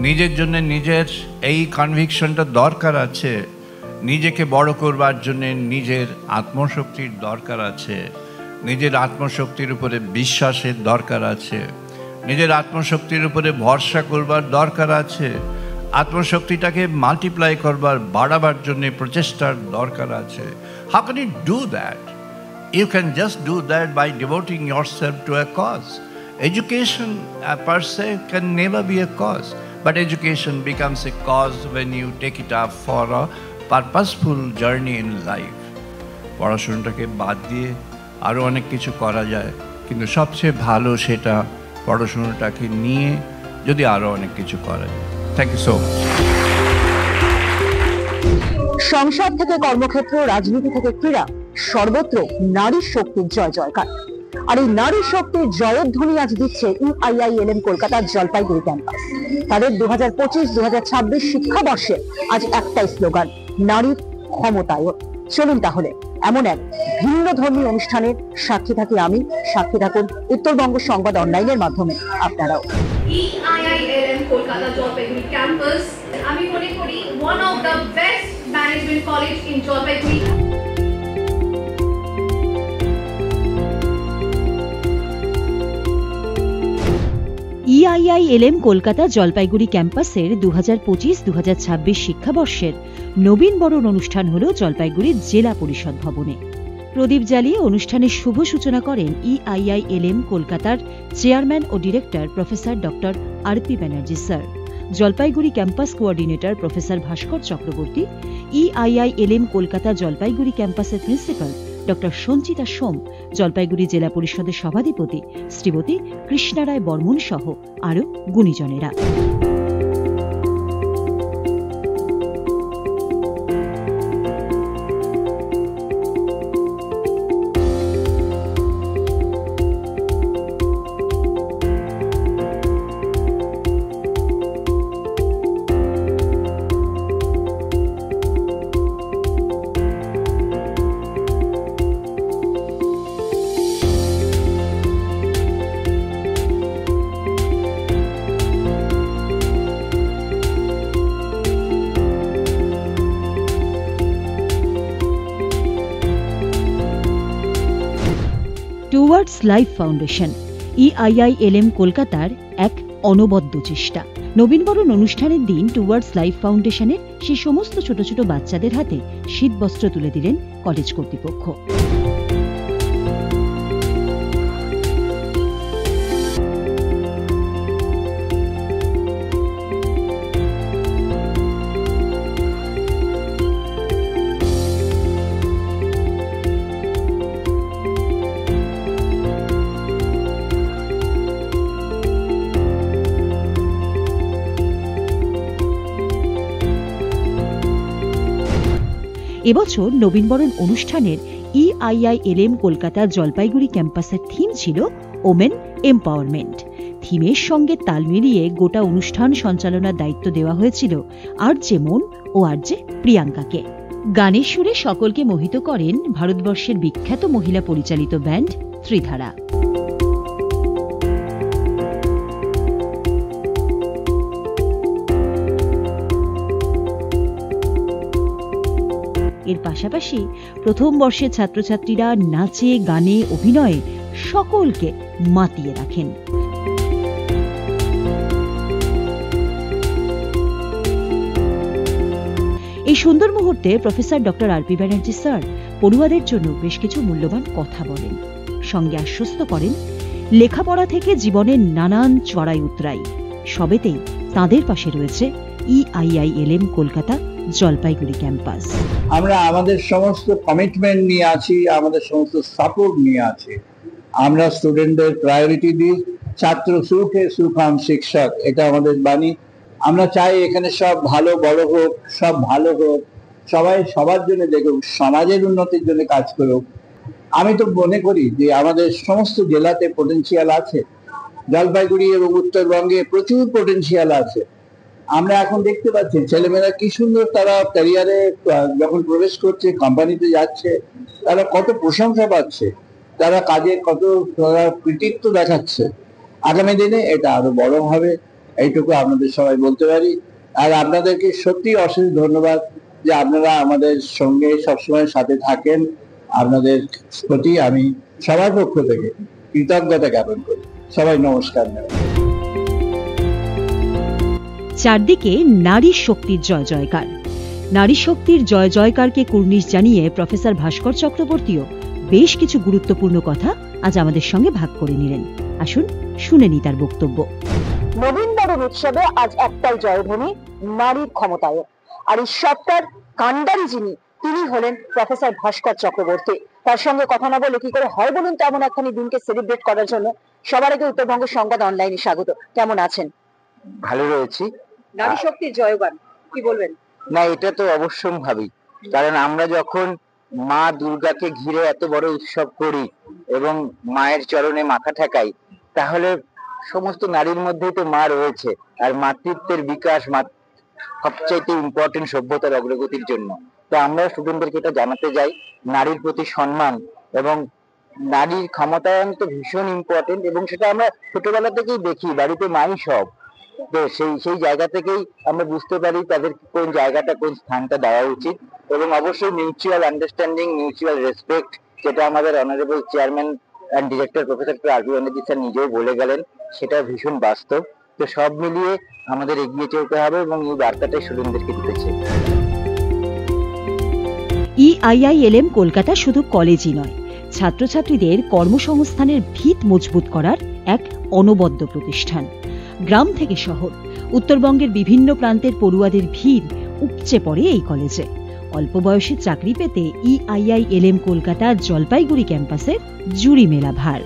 নিজের জন্য নিজের এই কনভিকশনটা দরকার আছে, নিজেকে বড় করবার জন্য নিজের আত্মশক্তির দরকার আছে, নিজের আত্মশক্তির উপরে বিশ্বাসের দরকার আছে, নিজের আত্মশক্তির উপরে ভরসা করবার দরকার আছে, আত্মশক্তিটাকে মাল্টিপ্লাই করবার বাড়াবার জন্য প্রচেষ্টার দরকার আছে। How can you do that? You can just do that by devoting yourself to a cause. Education per se can never be a cause, but education becomes a cause when you take it up for a purposeful journey in life. পড়াশোনাটাকে বাদ দিয়ে আরও অনেক কিছু করা যায়, কিন্তু সবচেয়ে ভালো সেটা পড়াশোনাটাকে নিয়ে যদি আরও অনেক কিছু করা যায়। Thank you so much. সংসদ থেকে কর্মক্ষেত্র, রাজনীতি থেকে ক্রীড়া, সর্বত্র নারীর শক্তির জয় জয়কার। আর এই নারী শক্তির জয়ধ্বনি আজ দিচ্ছে ইআইআইএলএম কলকাতার জলপাইগুড়ি ক্যাম্পাস। তাদের 2025-2026 শিক্ষাবর্ষে আজ একটাই স্লোগান, নারীর ক্ষমতায়ন। চলুন তাহলে এমন এক ভিন্ন ধর্মী অনুষ্ঠানের সাক্ষী থাকি আমি, সাক্ষী থাকুন উত্তরবঙ্গ সংবাদ অনলাইনের মাধ্যমে আপনারাও। ইআইআইএলএম কলকাতা জলপাইগুড়ি ক্যাম্পাস আমি মনে করি one of the best management college in Jalpaiguri. EIILM Kolkata Jalpaiguri ক্যাম্পাসের 2025-2026 শিক্ষাবর্ষের নবীন বরণ অনুষ্ঠান হল জলপাইগুড়ির জেলা পরিষদ ভবনে। প্রদীপ জ্বালিয়ে অনুষ্ঠানের শুভ সূচনা করেন ইআইআইএলএম কলকাতার চেয়ারম্যান ও director professor doctor RP Banerjee sir, Jalpaiguri campus coordinator professor Bhaskar Chakraborty, EIILM Kolkata Jalpaiguri ক্যাম্পাসের প্রিন্সিপাল ডক্টর সঞ্চিতা সোম, জলপাইগুড়ি জেলা পরিষদের সভাধিপতি শ্রীমতী কৃষ্ণা রায় বর্মন সহ আরও গুণীজনেরা। টুয়ার্ডস লাইফ ফাউন্ডেশন ইআইআইএলএম কলকাতার এক অনবদ্য চেষ্টা। নবীনবরণ অনুষ্ঠানের দিন টুয়ার্ডস লাইফ ফাউন্ডেশনের সেই সমস্ত ছোট ছোট বাচ্চাদের হাতে শীতবস্ত্র তুলে দিলেন কলেজ কর্তৃপক্ষ। এবছর নবীনবরণ অনুষ্ঠানের ইআইআইএলএম কলকাতা জলপাইগুড়ি ক্যাম্পাসের থিম ছিল ওমেন এম্পাওয়ারমেন্ট। থিমের সঙ্গে তাল মিলিয়ে গোটা অনুষ্ঠান সঞ্চালনার দায়িত্ব দেওয়া হয়েছিল আরজে মন ও আরজে প্রিয়াঙ্কাকে। গানের সুরে সকলকে মোহিত করেন ভারতবর্ষের বিখ্যাত মহিলা পরিচালিত ব্যান্ড ত্রিধারা। এর পাশাপাশি প্রথম বর্ষের ছাত্রছাত্রীরা নাচে, গানে, অভিনয়ে সকলকে মাতিয়ে রাখেন। এই সুন্দর মুহূর্তে professor doctor RP Banerjee sir পড়ুয়াদের জন্য বেশ কিছু মূল্যবান কথা বলেন, সঙ্গে আশ্বস্ত করেন লেখাপড়া থেকে জীবনের নানান চড়াই উতরাই সবেতেই তাদের পাশে রয়েছে ইআইআইএলএম কলকাতা জলপাইগুড়ি ক্যাম্পাস। আমরা আমাদের সমস্ত কমিটমেন্ট নিয়ে আছি, আমাদের সমস্ত সাপোর্ট নিয়ে আছি। আমরা স্টুডেন্টদের প্রায়োরিটি দিই, ছাত্র সুখে সুখাম শিক্ষক, এটা আমাদের বাণী। আমরা চাই এখানে সব ভালো বড় হোক, সব ভালো হোক, সবাই সবার জন্য দেখুক, সমাজের উন্নতির জন্য কাজ করুক। আমি তো মনে করি যে আমাদের সমস্ত জেলাতে পোটেনশিয়াল আছে, জলপাইগুড়ি এবং উত্তরবঙ্গে প্রচুর পোটেনশিয়াল আছে। আমরা এখন দেখতে পাচ্ছি ছেলেমেয়েরা কি সুন্দর তারা ক্যারিয়ারে যখন প্রবেশ করছে, কোম্পানিতে যাচ্ছে, তারা কত প্রশংসা পাচ্ছে, তারা কাজে কত কৃতিত্ব দেখাচ্ছে। আগামী দিনে এটা আরো বড় হবে। এইটুকু আপনাদের সবাই বলতে পারি। আর আপনাদেরকে সত্যি অশেষ ধন্যবাদ যে আপনারা আমাদের সঙ্গে সবসময় সাথে থাকেন। আপনাদের প্রতি আমি সবার পক্ষ থেকে কৃতজ্ঞতা জ্ঞাপন করি। সবাই নমস্কার। চারদিকে নারী শক্তির জয় জয়কার। নারী শক্তির জয় জয়কারকে কুর্নিশ জানিয়ে প্রফেসর ভাস্কর চক্রবর্তীও বেশ কিছু গুরুত্বপূর্ণ কথা আজ আমাদের সঙ্গে ভাগ করে নিলেন। আসুন শুনে নি তার বক্তব্য। নবীন বরণ উৎসবে আজ একটাই জয়ধ্বনি, নারীর ক্ষমতায়ন। আর এই সবটার কাণ্ডারি যিনি, তিনি হলেন প্রফেসর ভাস্কর চক্রবর্তী। তার সঙ্গে কথা না বলে কি করে হয় বলুন তো এমন একখানি দিনকে সেলিব্রেট করার জন্য। সবার আগে উত্তরবঙ্গ সংবাদ অনলাইনে স্বাগত। কেমন আছেন? ভালো রয়েছি। নারী শক্তির জয়গান কি বলবেন? না, এটা তো অবশ্যই ভাবি, কারণ আমরা যখন মা দুর্গাকে ঘিরে এত বড় উৎসব করি এবং মায়ের চরণে মাথা ঠেকাই, তাহলে সমস্ত নারীর মধ্যেই তো মা রয়েছে। আর মাতৃত্বের বিকাশ সবচাইতে ইম্পর্টেন্ট সভ্যতার অগ্রগতির জন্য। তো আমরা স্টুডেন্টদেরকে এটা জানাতে যাই, নারীর প্রতি সম্মান এবং নারীর ক্ষমতায়ন তো ভীষণ ইম্পর্টেন্ট, এবং সেটা আমরা ছোটবেলা থেকেই দেখি, বাড়িতে মাই সব। তো সেই জায়গা থেকেই আমরা বুঝতে পারি তাদের কোন জায়গাটা, কোন স্থানটা দেওয়া উচিত। এবং অবশ্যই মিউচুয়াল আন্ডারস্ট্যান্ডিং, মিউচুয়াল রেসপেক্ট, যেটা আমাদের honourable chairman and director professor RB. Banerjee sir নিজেও বলে গেলেন, সেটা ভীষণ বাস্তব। তো সব মিলিয়ে আমাদের এগিয়ে চলতে হবে এবং এই বার্তাটাই স্টুডেন্টদেরকে দিতেছে। EIILM কলকাতা শুধু কলেজই নয়, ছাত্রছাত্রীদের কর্মসংস্থানের ভিত মজবুত করার এক অনবদ্য প্রতিষ্ঠান। গ্রাম থেকে শহর, উত্তরবঙ্গের বিভিন্ন প্রান্তের পড়ুয়াদের ভিড় উপচে পড়ে এই কলেজে। অল্প বয়সে চাকরি পেতে EIILM কলকাতার জলপাইগুড়ি ক্যাম্পাসের জুড়ি মেলা ভার।